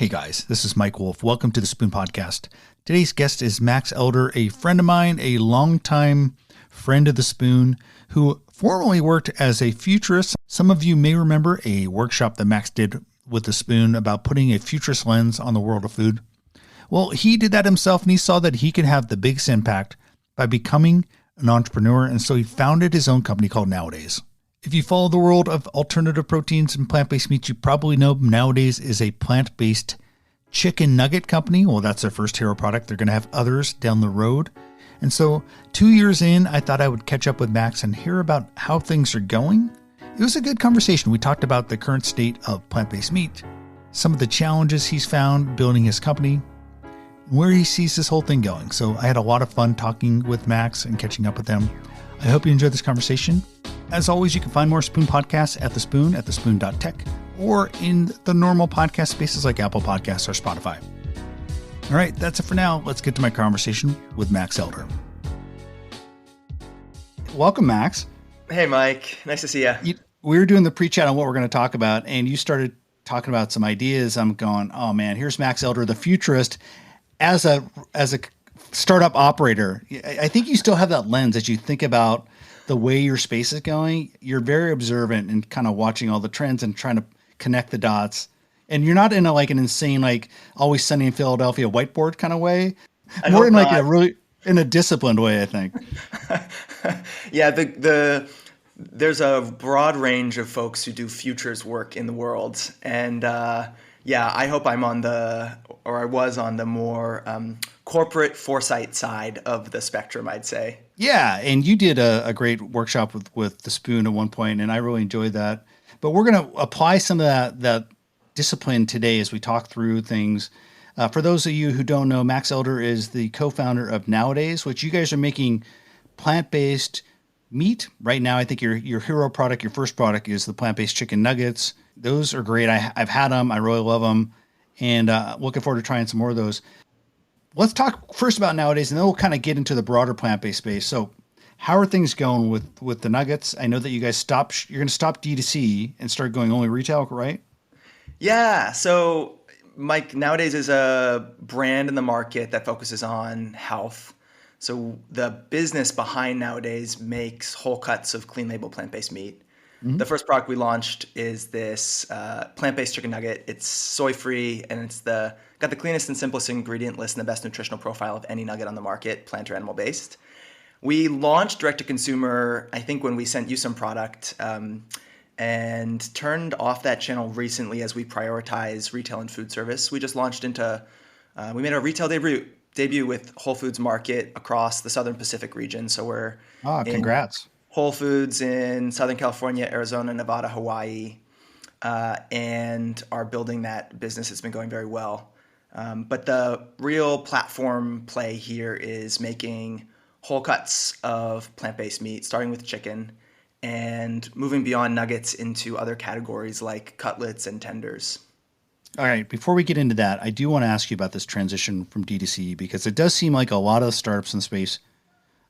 Hey guys, this is Mike Wolf. Welcome to the Spoon Podcast. Today's guest is Max Elder, a friend of mine, a longtime friend of the Spoon, who formerly worked as a futurist. Some of you may remember a workshop that Max did with the Spoon about putting a futurist lens on the world of food. Well, he did that himself, and he saw that he could have the biggest impact by becoming an entrepreneur, and so he founded his own company called Nowadays. If you follow the world of alternative proteins and plant-based meats, you probably know Nowadays is a plant-based chicken nugget company. Well, that's their first hero product. They're going to have others down the road. And so 2 years in, I thought I would catch up with Max and hear about how things are going. It was a good conversation. We talked about the current state of plant-based meat, some of the challenges he's found building his company, and where he sees this whole thing going. So I had a lot of fun talking with Max and catching up with him. I hope you enjoyed this conversation. As always, you can find more Spoon podcasts at thespoon.tech, or in the normal podcast spaces like Apple Podcasts or Spotify. All right, that's it for now. Let's get to my conversation with Max Elder. Welcome, Max. Hey, Mike. Nice to see you. We were doing the pre-chat on what we're going to talk about, and you started talking about some ideas. I'm going, oh man, here's Max Elder, the futurist, as a startup operator. I think you still have that lens as you think about the way your space is going. You're very observant and kind of watching all the trends and trying to connect the dots. And you're not in an insane, Always Sunny in Philadelphia whiteboard kind of way. More in in a disciplined way, I think. Yeah, there's a broad range of folks who do futures work in the world. And I hope I was on the more corporate foresight side of the spectrum, I'd say. Yeah, and you did a great workshop with the Spoon at one point, and I really enjoyed that. But we're going to apply some of that discipline today as we talk through things. For those of you who don't know, Max Elder is the co-founder of Nowadays, which you guys are making plant-based meat. Right now, I think your hero product, your first product, is the plant-based chicken nuggets. Those are great. I've had them. I really love them. And looking forward to trying some more of those. Let's talk first about Nowadays, and then we'll kind of get into the broader plant-based space. So how are things going with the nuggets? I know that you guys you're going to stop D2C and start going only retail, right? Yeah. So Mike, Nowadays is a brand in the market that focuses on health. So the business behind Nowadays makes whole cuts of clean label plant-based meat. Mm-hmm. The first product we launched is this plant-based chicken nugget. It's soy-free, and it's got the cleanest and simplest ingredient list and the best nutritional profile of any nugget on the market, plant or animal-based. We launched direct-to-consumer, I think, when we sent you some product, and turned off that channel recently as we prioritize retail and food service. We just launched we made our retail debut with Whole Foods Market across the Southern Pacific region. So we're congrats. Whole Foods in Southern California, Arizona, Nevada, Hawaii, and are building that business. It's been going very well. But the real platform play here is making whole cuts of plant-based meat, starting with chicken, and moving beyond nuggets into other categories like cutlets and tenders. All right. Before we get into that, I do want to ask you about this transition from D2C, because it does seem like a lot of the startups in the space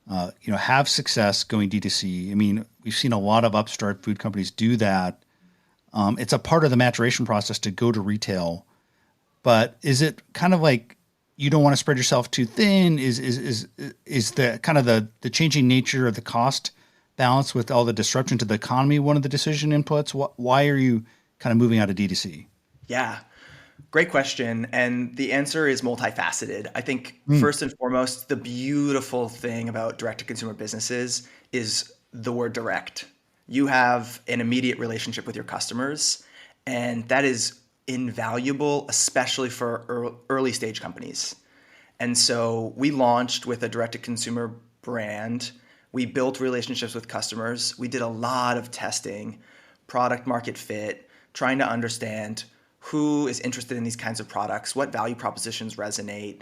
have success going D2C. I mean, we've seen a lot of upstart food companies do that. It's a part of the maturation process to go to retail. But is it kind of like you don't want to spread yourself too thin? Is the kind of the changing nature of the cost balance with all the disruption to the economy one of the decision inputs? Why are you kind of moving out of D2C? Yeah. Great question. And the answer is multifaceted. I think first and foremost, the beautiful thing about direct-to-consumer businesses is the word direct. You have an immediate relationship with your customers, and that is invaluable, especially for early stage companies. And so we launched with a direct-to-consumer brand. We built relationships with customers. We did a lot of testing, product market fit, trying to understand who is interested in these kinds of products, what value propositions resonate.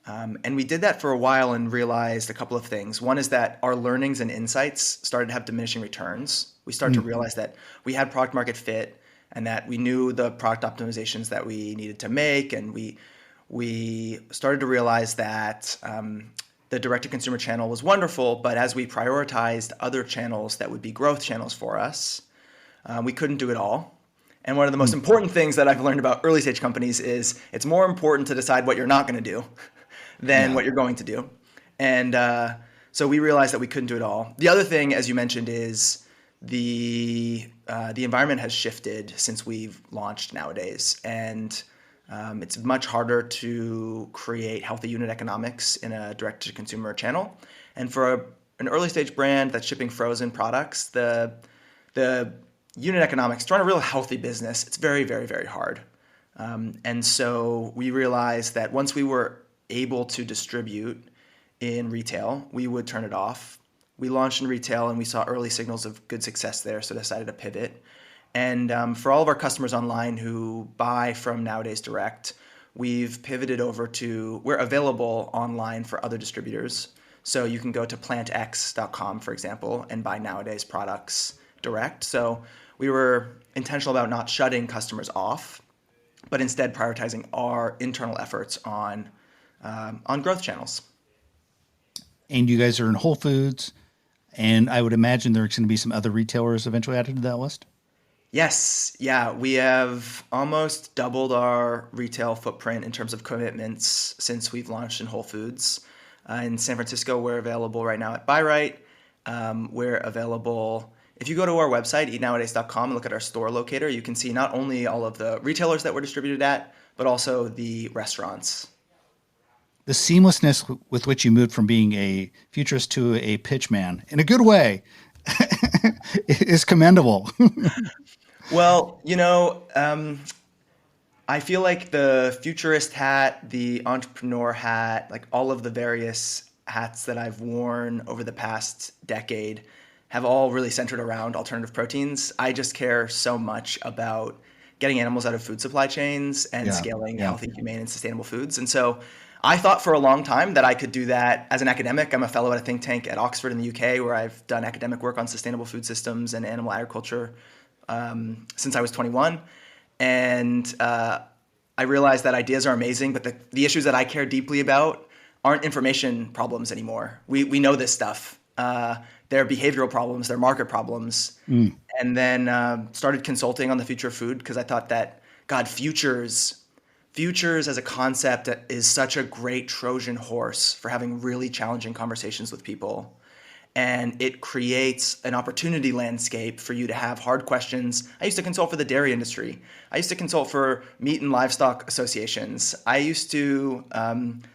And we did that for a while and realized a couple of things. One is that our learnings and insights started to have diminishing returns. We started to realize that we had product market fit and that we knew the product optimizations that we needed to make. And we started to realize that the direct-to-consumer channel was wonderful, but as we prioritized other channels that would be growth channels for us, we couldn't do it all. And one of the most important things that I've learned about early stage companies is it's more important to decide what you're not going to do than what you're going to do. And so we realized that we couldn't do it all. The other thing, as you mentioned, is the environment has shifted since we've launched nowadays. And it's much harder to create healthy unit economics in a direct-to-consumer channel. And for an early-stage brand that's shipping frozen products, the unit economics, to run a real healthy business, it's very, very, very hard. And so we realized that once we were able to distribute in retail, we would turn it off. We launched in retail and we saw early signals of good success there, so decided to pivot. And for all of our customers online who buy from Nowadays Direct, we've pivoted over to, we're available online for other distributors. So you can go to plantx.com, for example, and buy Nowadays products direct. So we were intentional about not shutting customers off, but instead prioritizing our internal efforts on growth channels. And you guys are in Whole Foods, and I would imagine there's going to be some other retailers eventually added to that list. Yes. Yeah. We have almost doubled our retail footprint in terms of commitments since we've launched in Whole Foods. In San Francisco, we're available right now at Buy Right. We're available, if you go to our website, eatnowadays.com, and look at our store locator, you can see not only all of the retailers that we're distributed at, but also the restaurants. The seamlessness with which you moved from being a futurist to a pitch man, in a good way, is commendable. Well, I feel like the futurist hat, the entrepreneur hat, like all of the various hats that I've worn over the past decade have all really centered around alternative proteins. I just care so much about getting animals out of food supply chains and scaling healthy, humane, and sustainable foods. And so I thought for a long time that I could do that as an academic. I'm a fellow at a think tank at Oxford in the UK, where I've done academic work on sustainable food systems and animal agriculture since I was 21. And I realized that ideas are amazing, but the issues that I care deeply about aren't information problems anymore. We know this stuff. They're behavioral problems, they're market problems. And then started consulting on the future of food because I thought that, God, futures as a concept is such a great Trojan horse for having really challenging conversations with people. And it creates an opportunity landscape for you to have hard questions. I used to consult for the dairy industry. I used to consult for meat and livestock associations. I used to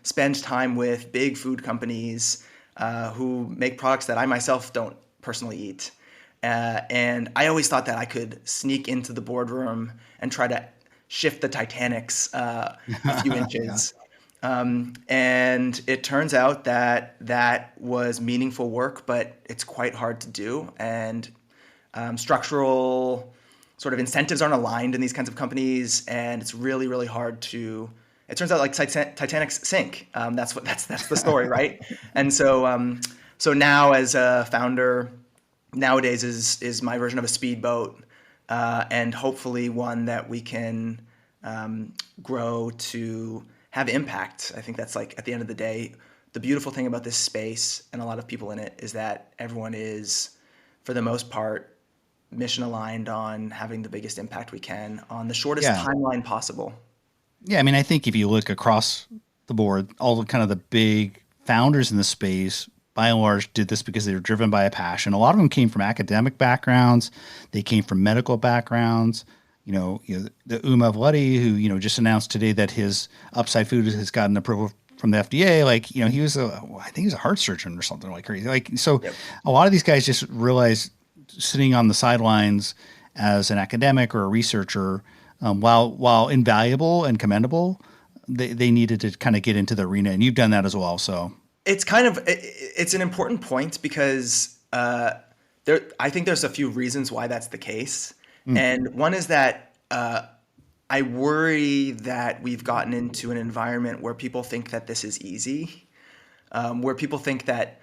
spend time with big food companies who make products that I myself don't personally eat. And I always thought that I could sneak into the boardroom and try to shift the Titanics a few inches. And it turns out that was meaningful work, but it's quite hard to do. And structural sort of incentives aren't aligned in these kinds of companies, and it's really, really hard to. It turns out like Titanic's sink. That's the story, right? And so now as a founder, Nowadays is my version of a speedboat, and hopefully one that we can grow to have impact. I think that's like at the end of the day, the beautiful thing about this space and a lot of people in it is that everyone is, for the most part, mission aligned on having the biggest impact we can on the shortest timeline possible. Yeah, I mean, I think if you look across the board, all the kind of the big founders in the space, by and large, did this because they were driven by a passion. A lot of them came from academic backgrounds. They came from medical backgrounds. The Uma Vleti, who, just announced today that his Upside Food has gotten approval from the FDA. Like, he was I think he was a heart surgeon or something like crazy. A lot of these guys just realized sitting on the sidelines as an academic or a researcher, while invaluable and commendable, they needed to kind of get into the arena, and you've done that as well. So it's an important point because I think there's a few reasons why that's the case. And one is that I worry that we've gotten into an environment where people think that this is easy, where people think that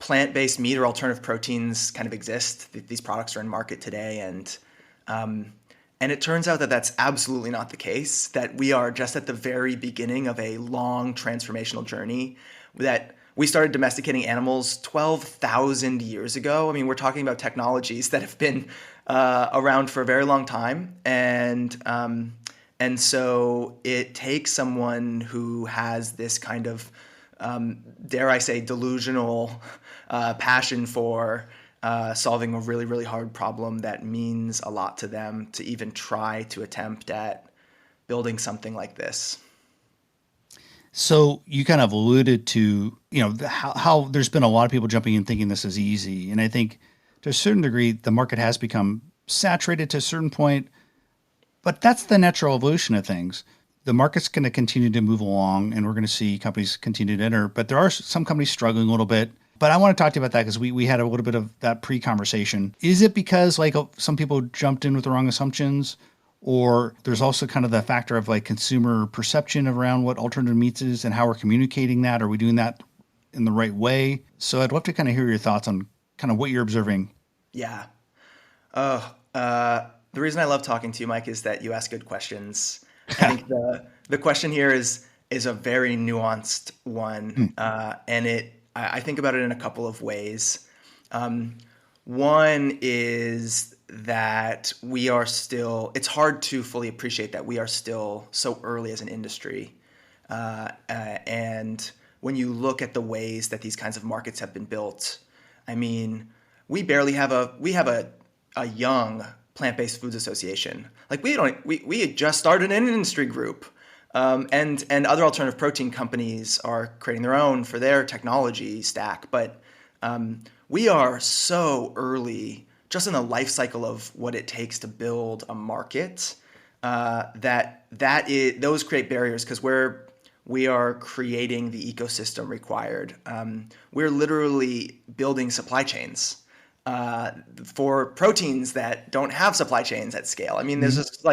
plant-based meat or alternative proteins kind of exist. These products are in market today, and it turns out that that's absolutely not the case, that we are just at the very beginning of a long transformational journey, that we started domesticating animals 12,000 years ago. I mean, we're talking about technologies that have been around for a very long time, and so it takes someone who has this kind of, dare I say, delusional passion for solving a really, really hard problem that means a lot to them to even try to attempt at building something like this. So you kind of alluded to, how there's been a lot of people jumping in thinking this is easy. And I think to a certain degree, the market has become saturated to a certain point, but that's the natural evolution of things. The market's going to continue to move along and we're going to see companies continue to enter, but there are some companies struggling a little bit. But I want to talk to you about that because we had a little bit of that pre-conversation. Is it because some people jumped in with the wrong assumptions? Or there's also kind of the factor of consumer perception around what alternative meats is and how we're communicating that. Are we doing that in the right way? So I'd love to kind of hear your thoughts on kind of what you're observing. Yeah. The reason I love talking to you, Mike, is that you ask good questions. I think the question here is a very nuanced one, and I think about it in a couple of ways. One is that it's hard to fully appreciate that we are still so early as an industry. And when you look at the ways that these kinds of markets have been built, I mean, we have a young plant-based foods association. We had just started an industry group. And other alternative protein companies are creating their own for their technology stack. But we are so early just in the life cycle of what it takes to build a market, those create barriers because we are creating the ecosystem required. We're literally building supply chains for proteins that don't have supply chains at scale. I mean, there's just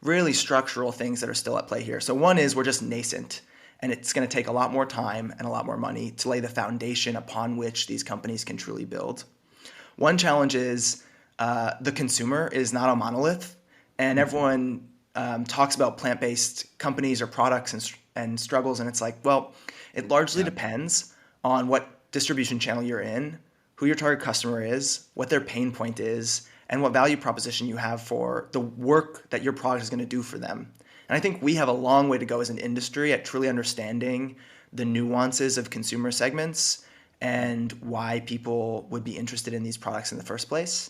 really structural things that are still at play here. So one is we're just nascent, and it's going to take a lot more time and a lot more money to lay the foundation upon which these companies can truly build. One challenge is the consumer is not a monolith, and everyone talks about plant-based companies or products and struggles, and it's it largely depends on what distribution channel you're in, who your target customer is, what their pain point is, and what value proposition you have for the work that your product is going to do for them. And I think we have a long way to go as an industry at truly understanding the nuances of consumer segments and why people would be interested in these products in the first place.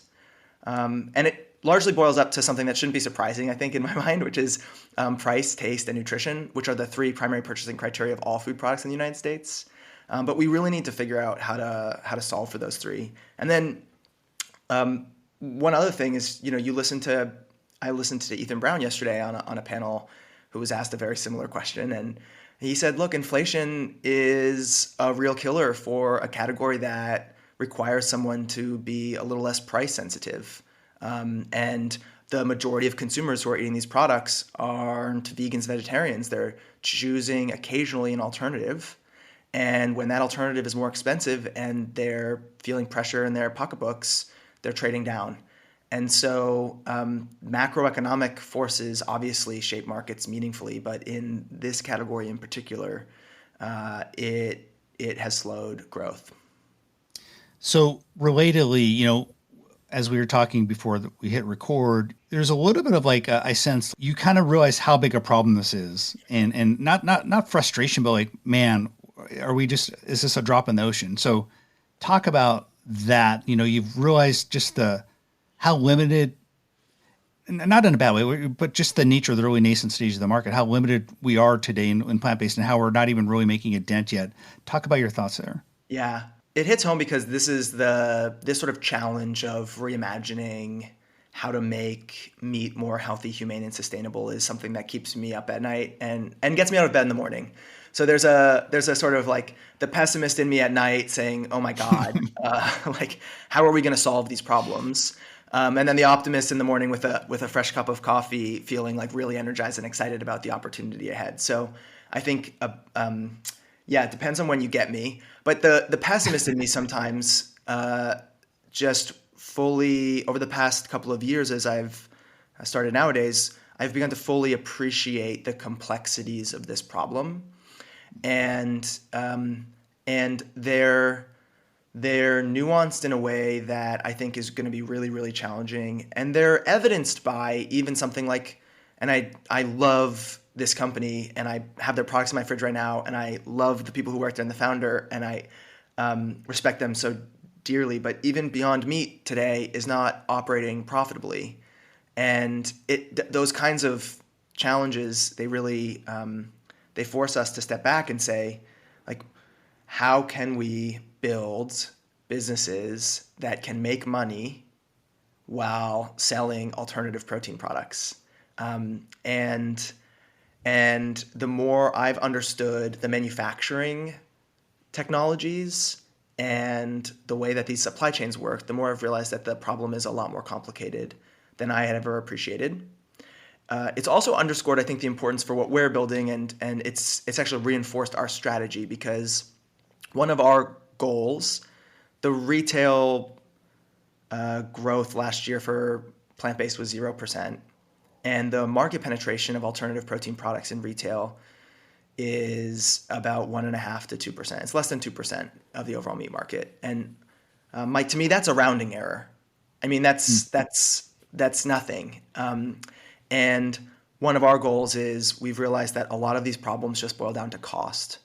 And it largely boils up to something that shouldn't be surprising, I think, in my mind, which is price, taste, and nutrition, which are the three primary purchasing criteria of all food products in the United States. But we really need to figure out how to solve for those three. And then one other thing is, I listened to Ethan Brown yesterday on a panel who was asked a very similar question, and he said, "Look, inflation is a real killer for a category that requires someone to be a little less price sensitive." And the majority of consumers who are eating these products aren't vegans, vegetarians. They're choosing occasionally an alternative. And when that alternative is more expensive and they're feeling pressure in their pocketbooks, they're trading down. And so macroeconomic forces obviously shape markets meaningfully, but in this category in particular, it has slowed growth. So relatedly, as we were talking before we hit record, there's a little bit of I sense you kind of realize how big a problem this is, and not frustration, but man, is this a drop in the ocean? So talk about that. You've realized just how limited, not in a bad way, but just the nature of the really nascent stage of the market, how limited we are today in plant-based and how we're not even really making a dent yet. Talk about your thoughts there. Yeah. It hits home because this sort of challenge of reimagining how to make meat more healthy, humane, and sustainable is something that keeps me up at night and gets me out of bed in the morning. So there's a sort of the pessimist in me at night saying, "Oh my God, how are we going to solve these problems?" And then the optimist in the morning with a fresh cup of coffee, feeling really energized and excited about the opportunity ahead. So I think it depends on when you get me. But the pessimist in me sometimes just fully, over the past couple of years as I've started nowadays, I've begun to fully appreciate the complexities of this problem. And they're They're nuanced in a way that I think is going to be really, really challenging. And they're evidenced by even something like, and I love this company and I have their products in my fridge right now. And I love the people who work there and the founder, and I respect them so dearly. But even Beyond Meat today is not operating profitably. And those kinds of challenges, they really, they force us to step back and say, like, how can we build businesses that can make money while selling alternative protein products? And the more I've understood the manufacturing technologies and the way that these supply chains work, the more I've realized that the problem is a lot more complicated than I had ever appreciated. It's also underscored, I think, the importance for what we're building, and it's actually reinforced our strategy, because one of our goals, the retail growth last year for plant-based was 0%, and the market penetration of alternative protein products in retail is about 1.5% to 2%. It's less than 2% of the overall meat market. And Mike, to me, that's a rounding error. I mean, that's nothing. And one of our goals is, we've realized that a lot of these problems just boil down to cost.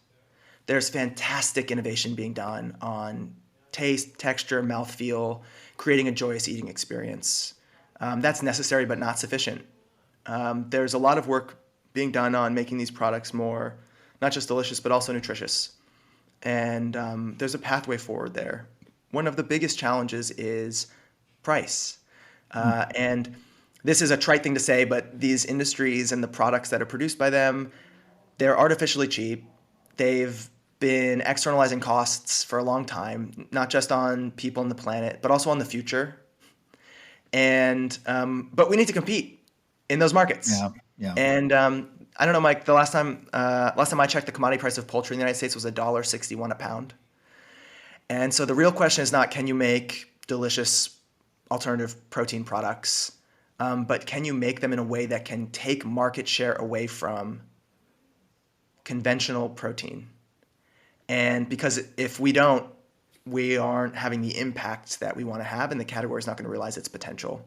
There's fantastic innovation being done on taste, texture, mouthfeel, creating a joyous eating experience. That's necessary but not sufficient. There's a lot of work being done on making these products more, not just delicious, but also nutritious. And there's a pathway forward there. One of the biggest challenges is price. And this is a trite thing to say, but these industries and the products that are produced by them, they're artificially cheap. They've been externalizing costs for a long time, not just on people and the planet, but also on the future. And but we need to compete in those markets. Yeah. And I don't know, Mike. The last time I checked, the commodity price of poultry in the United States was $1.61 a pound. And so the real question is not, can you make delicious alternative protein products, but can you make them in a way that can take market share away from conventional protein? And because if we don't, we aren't having the impact that we want to have, and the category is not going to realize its potential.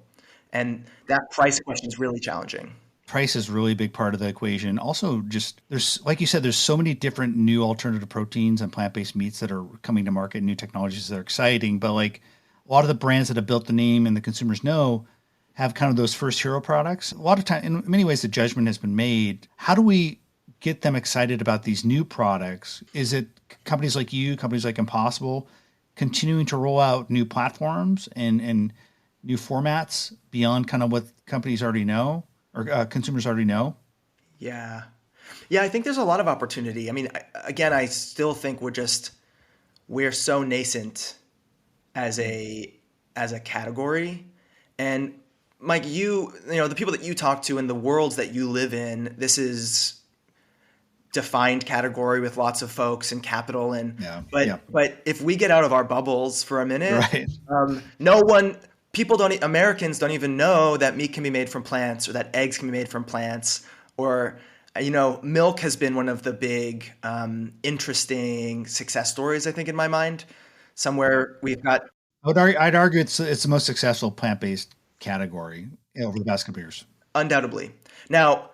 And that price question is really challenging. Price is really a big part of the equation. Also, just there's, like you said, there's so many different new alternative proteins and plant-based meats that are coming to market, new technologies that are exciting. But like a lot of the brands that have built the name and the consumers know have kind of those first hero products. A lot of time, in many ways, the judgment has been made. How do we get them excited about these new products? Is it companies like you, companies like Impossible, continuing to roll out new platforms and new formats beyond kind of what companies already know or consumers already know? Yeah. Yeah, I think there's a lot of opportunity. I mean, I still think we're so nascent as a category. And Mike, you know, the people that you talk to and the worlds that you live in, this is defined category with lots of folks and capital, and but if we get out of our bubbles for a minute, Right. Americans don't even know that meat can be made from plants, or that eggs can be made from plants, or milk has been one of the big interesting success stories, I think, in my mind. Somewhere we've got, I'd argue it's the most successful plant-based category over the past couple years. undoubtedly. Now,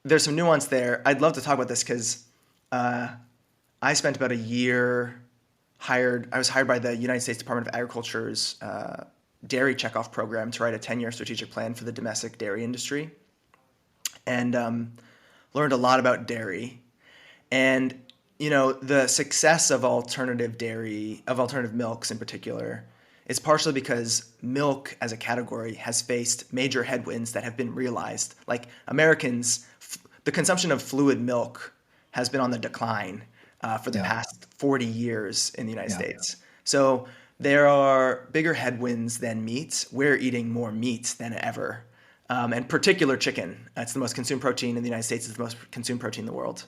there's some nuance there. I'd love to talk about this because I spent about a year I was hired by the United States Department of Agriculture's dairy checkoff program to write a 10-year strategic plan for the domestic dairy industry, and learned a lot about dairy. And the success of alternative dairy, of alternative milks in particular, is partially because milk as a category has faced major headwinds that have been realized. Like Americans, the consumption of fluid milk has been on the decline for the past 40 years in the United States. So there are bigger headwinds than meat. We're eating more meat than ever, and particular chicken. It's the most consumed protein in the United States. It's the most consumed protein in the world.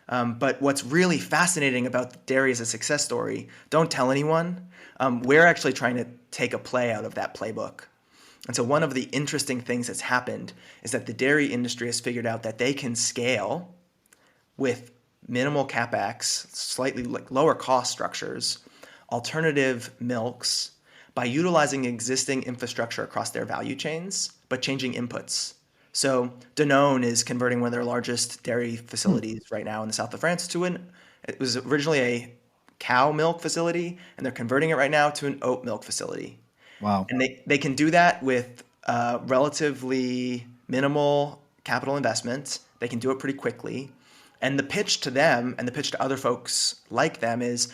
But what's really fascinating about dairy as a success story, don't tell anyone, we're actually trying to take a play out of that playbook. And so one of the interesting things that's happened is that the dairy industry has figured out that they can scale with minimal capex, slightly lower cost structures, alternative milks by utilizing existing infrastructure across their value chains, but changing inputs. So Danone is converting one of their largest dairy facilities right now in the south of France it was originally a cow milk facility, and they're converting it right now to an oat milk facility. Wow. And they can do that with relatively minimal capital investment. They can do it pretty quickly. And the pitch to them and the pitch to other folks like them is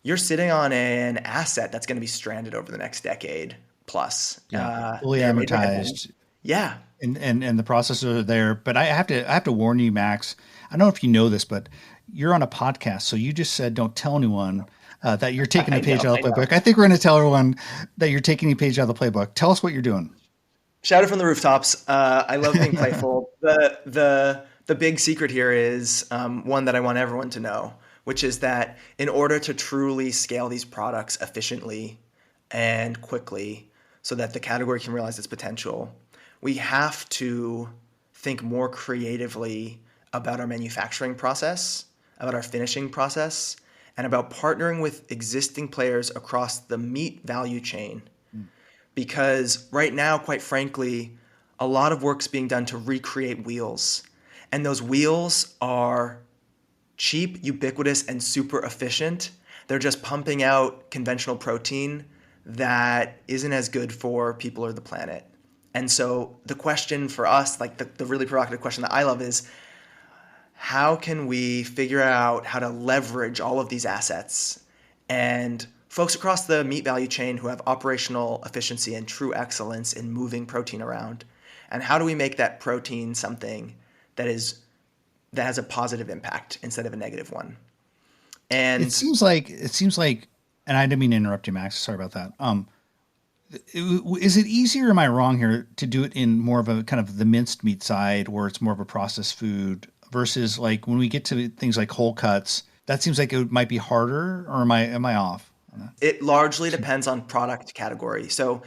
you're sitting on an asset that's going to be stranded over the next decade plus. Yeah. Fully They're major amortized. Yeah. And the processes are there. But I have to warn you, Max. I don't know if you know this, but you're on a podcast. So you just said, don't tell anyone that you're taking a page out of the playbook. I think we're going to tell everyone that you're taking a page out of the playbook. Tell us what you're doing. Shout it from the rooftops. I love being playful. The big secret here is one that I want everyone to know, which is that in order to truly scale these products efficiently and quickly so that the category can realize its potential, we have to think more creatively about our manufacturing process, about our finishing process, and about partnering with existing players across the meat value chain. Because right now, quite frankly, a lot of work's being done to recreate wheels. And those wheels are cheap, ubiquitous, and super efficient. They're just pumping out conventional protein that isn't as good for people or the planet. And so the question for us, like the really provocative question that I love is, how can we figure out how to leverage all of these assets and folks across the meat value chain who have operational efficiency and true excellence in moving protein around? And how do we make that protein something that has a positive impact instead of a negative one? And it seems like, and I didn't mean to interrupt you, Max. Sorry about that. Is it easier? Am I wrong here to do it in more of a kind of the minced meat side, where it's more of a processed food, versus like when we get to things like whole cuts? That seems like it might be harder, or am I off on that? it largely depends on product category. So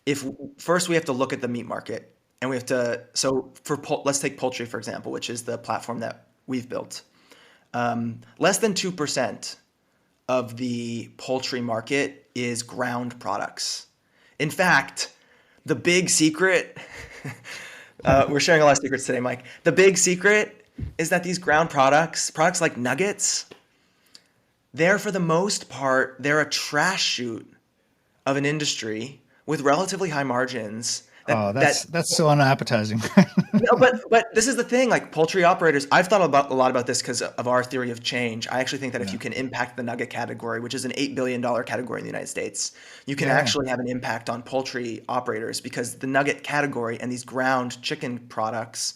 if first we have to look at the meat market, and we have to, let's take poultry, for example, which is the platform that we've built. Less than 2% of the poultry market is ground products. In fact, the big secret, we're sharing a lot of secrets today, Mike. The big secret is that these ground products like nuggets, they're for the most part, they're a trash chute of an industry with relatively high margins. That's so unappetizing. No, but this is the thing, like poultry operators, I've thought a lot about this because of our theory of change. I actually think that if you can impact the nugget category, which is an $8 billion category in the United States, you can actually have an impact on poultry operators, because the nugget category and these ground chicken products,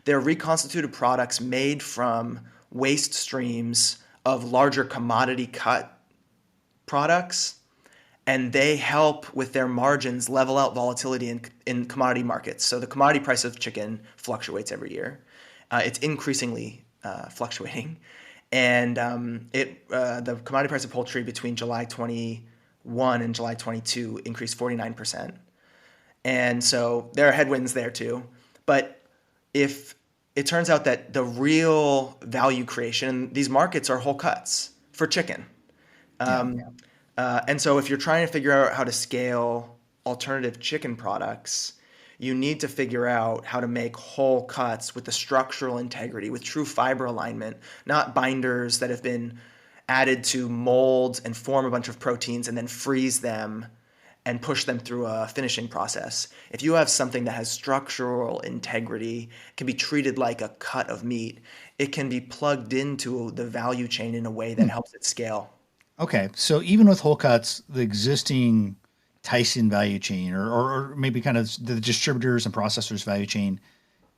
they're reconstituted products made from waste streams of larger commodity cut products. And they help with their margins level out volatility in commodity markets. So the commodity price of chicken fluctuates every year. It's increasingly fluctuating. And the commodity price of poultry between July 21 and July 22 increased 49%. And so there are headwinds there too. But if it turns out that the real value creation, these markets are whole cuts for chicken. And so if you're trying to figure out how to scale alternative chicken products, you need to figure out how to make whole cuts with the structural integrity, with true fiber alignment, not binders that have been added to mold and form a bunch of proteins and then freeze them and push them through a finishing process. If you have something that has structural integrity, can be treated like a cut of meat, it can be plugged into the value chain in a way that helps it scale. Okay, so even with whole cuts, the existing Tyson value chain, or maybe kind of the distributors and processors value chain,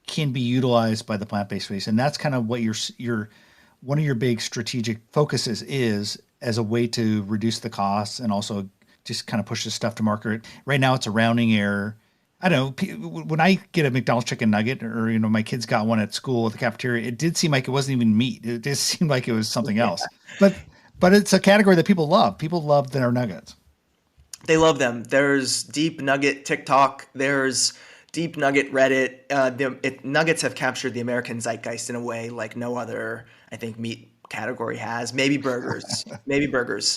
can be utilized by the plant-based space, and that's kind of what your one of your big strategic focuses is, as a way to reduce the costs and also just kind of push this stuff to market. Right now, it's a rounding error. I don't know. When I get a McDonald's chicken nugget, or my kids got one at school at the cafeteria, it did seem like it wasn't even meat. It just seemed like it was something else. But it's a category that people love. People love their nuggets. They love them. There's deep nugget TikTok. There's deep nugget Reddit. Nuggets have captured the American zeitgeist in a way like no other, I think, meat category has. Maybe burgers,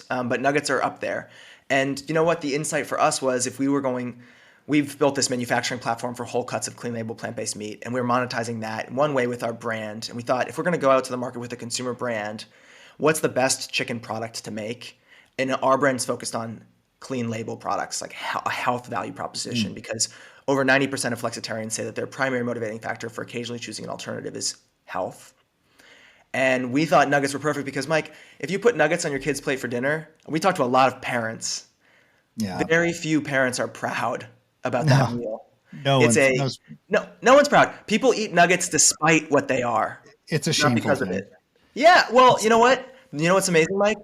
but nuggets are up there. And you know what? The insight for us was if we were going, we've built this manufacturing platform for whole cuts of clean label plant-based meat, and we're monetizing that in one way with our brand. And we thought if we're going to go out to the market with a consumer brand, what's the best chicken product to make? And our brand's focused on clean label products, like a health value proposition, because over 90% of flexitarians say that their primary motivating factor for occasionally choosing an alternative is health. And we thought nuggets were perfect because, Mike, if you put nuggets on your kid's plate for dinner, we talked to a lot of parents. Yeah. Very few parents are proud about that meal. No one's proud. People eat nuggets despite what they are. It's a not shameful because of thing. it. Yeah, well, you know what? You know what's amazing, Mike?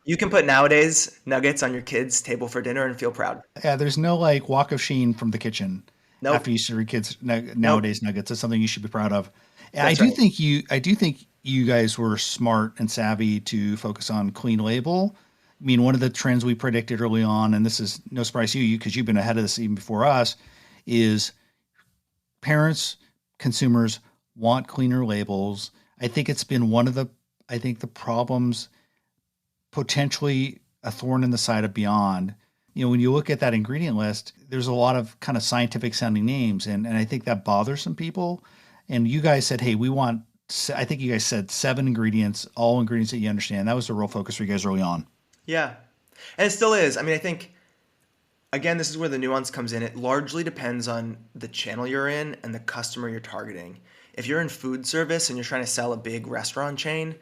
You can put nowadays nuggets on your kid's table for dinner and feel proud. Yeah, there's no like walk of shame from the kitchen after you serve your kids nowadays nuggets. It's something you should be proud of. And I do think you guys were smart and savvy to focus on clean label. I mean, one of the trends we predicted early on, and this is no surprise to you because you've been ahead of this even before us, is parents, consumers want cleaner labels. I think it's been one of the problems, potentially a thorn in the side of Beyond. You know, when you look at that ingredient list, there's a lot of kind of scientific sounding names. And I think that bothers some people. And you guys said, hey, I think you guys said 7 ingredients, all ingredients that you understand. That was the real focus for you guys early on. Yeah. And it still is. I mean, I think, again, this is where the nuance comes in. It largely depends on the channel you're in and the customer you're targeting. If you're in food service and you're trying to sell a big restaurant chain,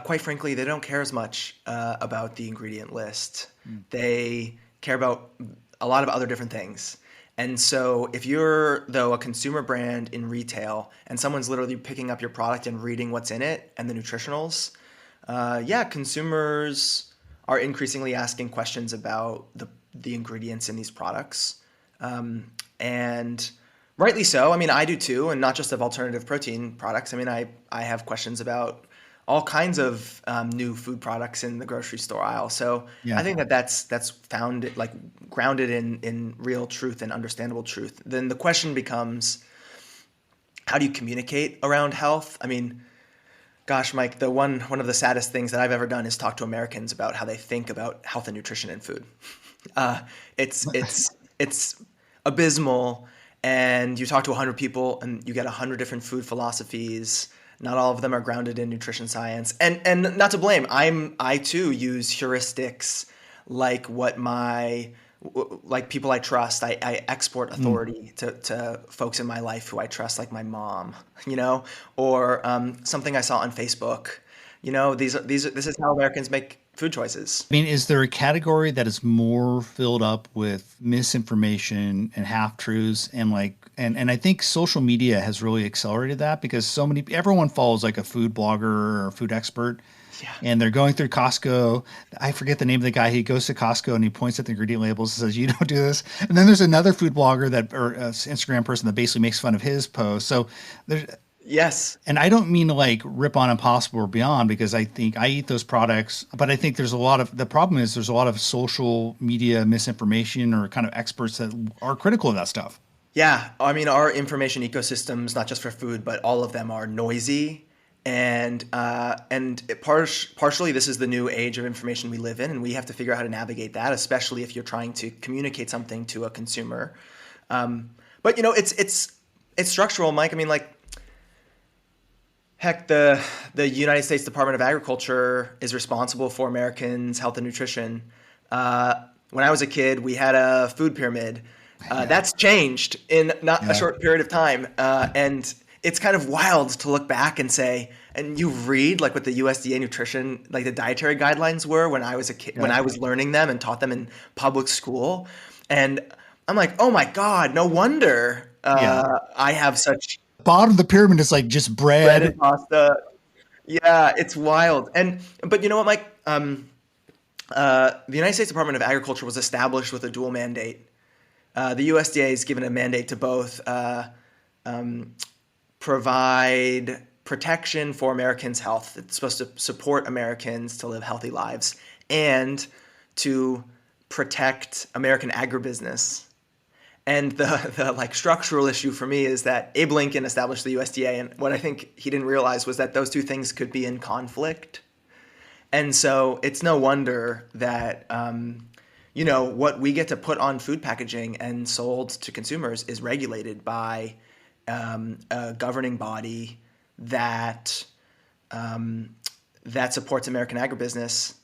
quite frankly, they don't care as much about the ingredient list. They care about a lot of other different things. And so if you're, though, a consumer brand in retail and someone's literally picking up your product and reading what's in it and the nutritionals, consumers are increasingly asking questions about the ingredients in these products. And rightly so. I mean, I do too, and not just of alternative protein products. I mean, I have questions about all kinds of new food products in the grocery store aisle. So I think that's found like grounded in real truth and understandable truth. Then the question becomes, how do you communicate around health? I mean, gosh, Mike, one of the saddest things that I've ever done is talk to Americans about how they think about health and nutrition in food. It's abysmal. And you talk to 100 people and you get 100 different food philosophies. Not all of them are grounded in nutrition science. And not to blame, I too use heuristics like people I trust. I export authority to folks in my life who I trust, like my mom, or something I saw on Facebook. This is how Americans make food choices. I mean, is there a category that is more filled up with misinformation and half truths and I think social media has really accelerated that because everyone follows like a food blogger or a food expert. Yeah. And they're going through Costco. I forget the name of the guy. He goes to Costco and he points at the ingredient labels and says, you don't do this. And then there's another food blogger or Instagram person that basically makes fun of his post. So yes. And I don't mean to like rip on Impossible or Beyond because I think I eat those products, but I think there's the problem is there's a lot of social media misinformation or kind of experts that are critical of that stuff. Yeah. I mean, our information ecosystems, not just for food, but all of them are noisy. And partially this is the new age of information we live in, and we have to figure out how to navigate that, especially if you're trying to communicate something to a consumer. But it's structural, Mike. I mean, like, heck, the United States Department of Agriculture is responsible for Americans' health and nutrition. When I was a kid, we had a food pyramid. That's changed in not a short period of time, and it's kind of wild to look back and say, and you read like what the USDA nutrition, like the dietary guidelines were when I was a kid, when I was learning them and taught them in public school. And I'm like, oh my God, no wonder I have such. Bottom of the pyramid is like just bread and pasta. Yeah, it's wild. But you know what, Mike? The United States Department of Agriculture was established with a dual mandate. The USDA is given a mandate to both provide protection for Americans' health. It's supposed to support Americans to live healthy lives and to protect American agribusiness. And the like structural issue for me is that Abe Lincoln established the USDA, and what I think he didn't realize was that those two things could be in conflict. And so it's no wonder that, what we get to put on food packaging and sold to consumers is regulated by a governing body that supports American agribusiness,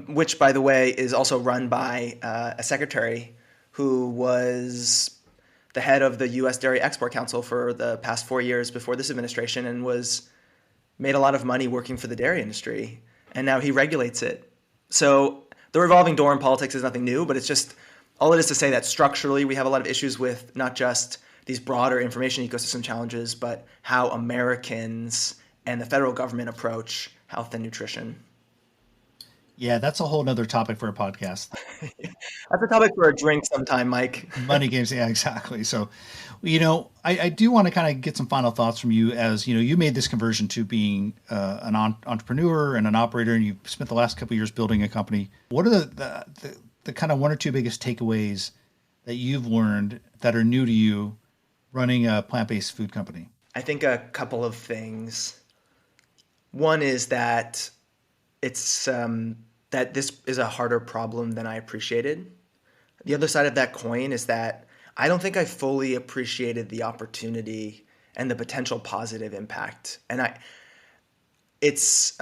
which, by the way, is also run by a secretary who was the head of the U.S. Dairy Export Council for the past 4 years before this administration, and made a lot of money working for the dairy industry, and now he regulates it. So the revolving door in politics is nothing new, but it's just all it is to say that structurally we have a lot of issues with not just these broader information ecosystem challenges, but how Americans and the federal government approach health and nutrition. Yeah, that's a whole nother topic for a podcast. That's a topic for a drink sometime, Mike. Money games, yeah, exactly. So, I do want to kind of get some final thoughts from you as, you made this conversion to being an entrepreneur and an operator, and you spent the last couple of years building a company. What are the kind of one or two biggest takeaways that you've learned that are new to you running a plant-based food company? I think a couple of things. One is that it's that this is a harder problem than I appreciated. The other side of that coin is that I don't think I fully appreciated the opportunity and the potential positive impact. And it's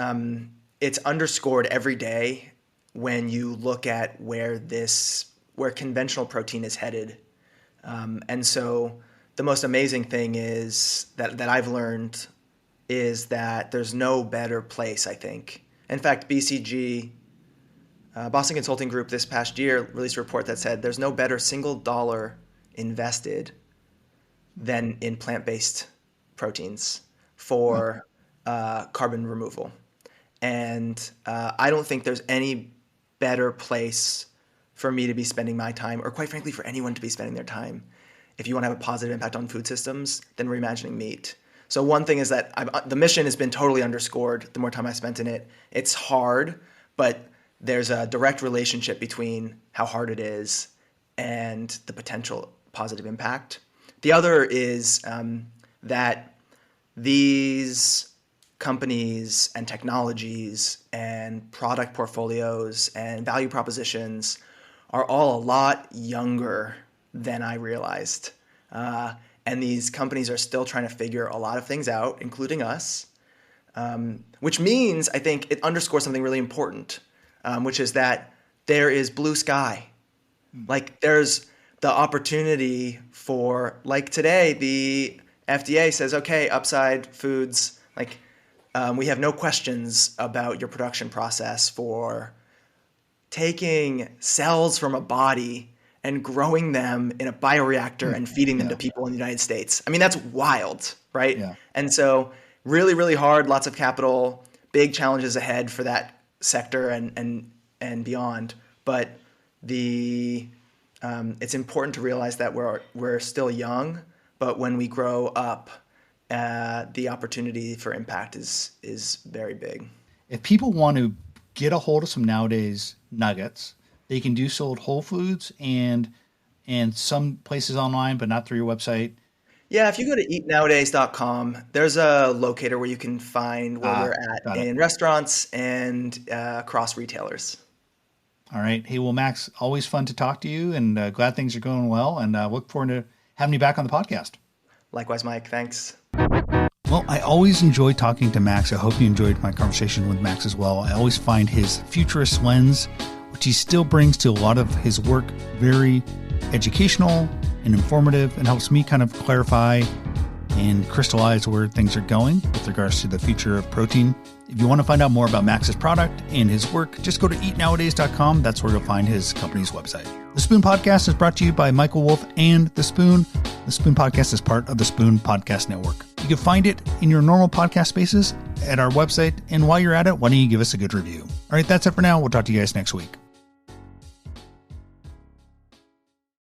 underscored every day when you look at where conventional protein is headed. And so the most amazing thing is that I've learned is that there's no better place, I think. In fact, BCG, Boston Consulting Group, this past year released a report that said there's no better single dollar invested than in plant-based proteins for carbon removal. And I don't think there's any better place for me to be spending my time, or quite frankly, for anyone to be spending their time, if you want to have a positive impact on food systems, than reimagining meat. So one thing is that the mission has been totally underscored the more time I spent in it. It's hard, but there's a direct relationship between how hard it is and the potential positive impact. The other is that these companies and technologies and product portfolios and value propositions are all a lot younger than I realized. And these companies are still trying to figure a lot of things out, including us, which means I think it underscores something really important, which is that there is blue sky. Like there's the opportunity for, like today, the FDA says, okay, Upside Foods, we have no questions about your production process for taking cells from a body and growing them in a bioreactor and feeding them to people in the United States. I mean, that's wild, right? Yeah. And so really, really hard, lots of capital, big challenges ahead for that sector and beyond. But it's important to realize that we're still young, but when we grow up, the opportunity for impact is very big. If people want to get a hold of some Nowadays nuggets, they can do so at Whole Foods and some places online, but not through your website. Yeah, if you go to eatnowadays.com, there's a locator where you can find where we're at in restaurants and across retailers. All right. Hey, well, Max, always fun to talk to you, and glad things are going well, and look forward to having you back on the podcast. Likewise, Mike. Thanks. Well, I always enjoy talking to Max. I hope you enjoyed my conversation with Max as well. I always find his futurist lens, which he still brings to a lot of his work, very educational and informative, and helps me kind of clarify and crystallize where things are going with regards to the future of protein. If you want to find out more about Max's product and his work, just go to eatnowadays.com. That's where you'll find his company's website. The Spoon Podcast is brought to you by Michael Wolf and The Spoon. The Spoon Podcast is part of the Spoon Podcast Network. You can find it in your normal podcast spaces at our website. And while you're at it, why don't you give us a good review? All right, that's it for now. We'll talk to you guys next week.